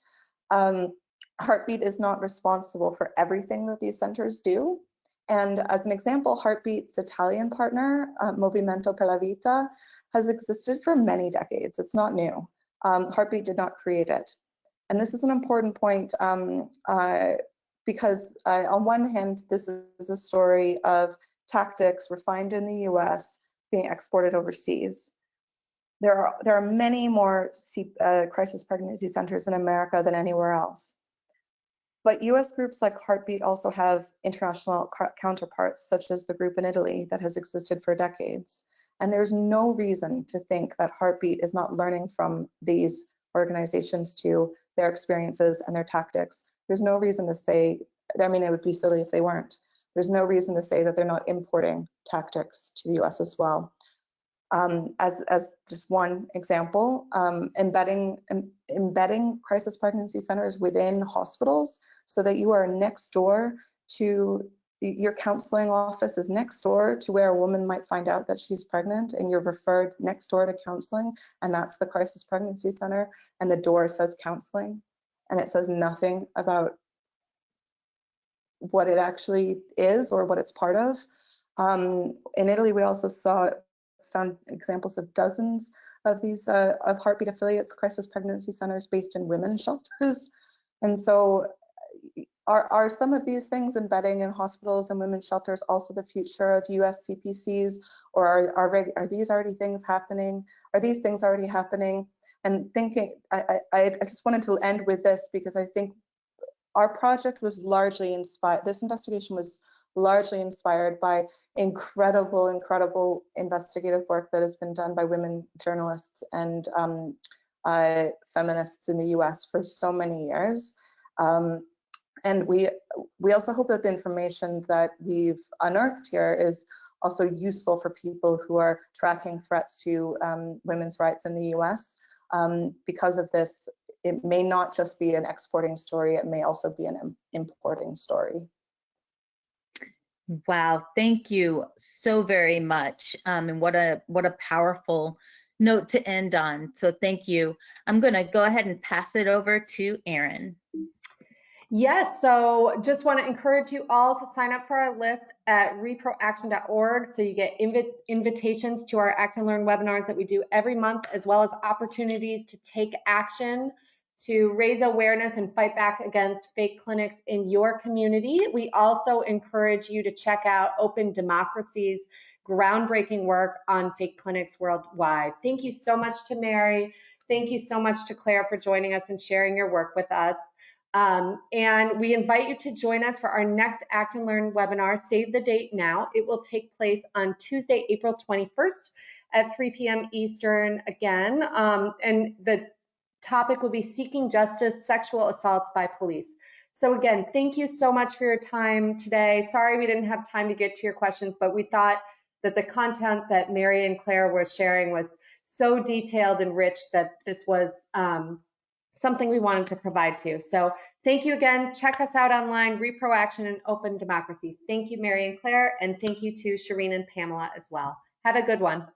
[SPEAKER 6] Heartbeat is not responsible for everything that these centers do. And as an example, Heartbeat's Italian partner, Movimento per la Vita, has existed for many decades. It's not new. Heartbeat did not create it. And this is an important point because on one hand, this is a story of tactics refined in the US being exported overseas. There are many more crisis pregnancy centers in America than anywhere else. But US groups like Heartbeat also have international counterparts, such as the group in Italy that has existed for decades. And there's no reason to think that Heartbeat is not learning from these organizations to their experiences and their tactics. There's no reason to say, I mean, it would be silly if they weren't. There's no reason to say that they're not importing tactics to the US as well. As just one example, embedding crisis pregnancy centers within hospitals so that you are next door to, your counseling office is next door to where a woman might find out that she's pregnant, and you're referred next door to counseling, and that's the crisis pregnancy center, and the door says counseling, and it says nothing about what it actually is or what it's part of. In Italy, we also found examples of dozens of these of Heartbeat affiliates crisis pregnancy centers based in women's shelters. And so are some of these things, embedding in hospitals and women's shelters, also the future of US CPCs, or are these already things happening? Are these things already happening? And thinking, I just wanted to end with this, because I think our project was largely inspired, this investigation was largely inspired by incredible investigative work that has been done by women journalists and feminists in the US for so many years. And we also hope that the information that we've unearthed here is also useful for people who are tracking threats to women's rights in the US. Because of this, it may not just be an exporting story, it may also be an importing story.
[SPEAKER 3] Wow, thank you so very much. And what a powerful note to end on. So thank you. I'm going to go ahead and pass it over to Erin.
[SPEAKER 2] Yes, so just want to encourage you all to sign up for our list at reproaction.org, so you get invitations to our Act and Learn webinars that we do every month, as well as opportunities to take action to raise awareness and fight back against fake clinics in your community. We also encourage you to check out Open Democracy's groundbreaking work on fake clinics worldwide. Thank you so much to Mary. Thank you so much to Claire for joining us and sharing your work with us. And we invite you to join us for our next Act and Learn webinar. Save the date now. It will take place on Tuesday, April 21st at 3 p.m. Eastern again. And the topic will be Seeking Justice, Sexual Assaults by Police. So again, thank you so much for your time today. Sorry we didn't have time to get to your questions, but we thought that the content that Mary and Claire were sharing was so detailed and rich that this was something we wanted to provide to you. So thank you again. Check us out online, Reproaction and Open Democracy. Thank you, Mary and Claire, and thank you to Shireen and Pamela as well. Have a good one.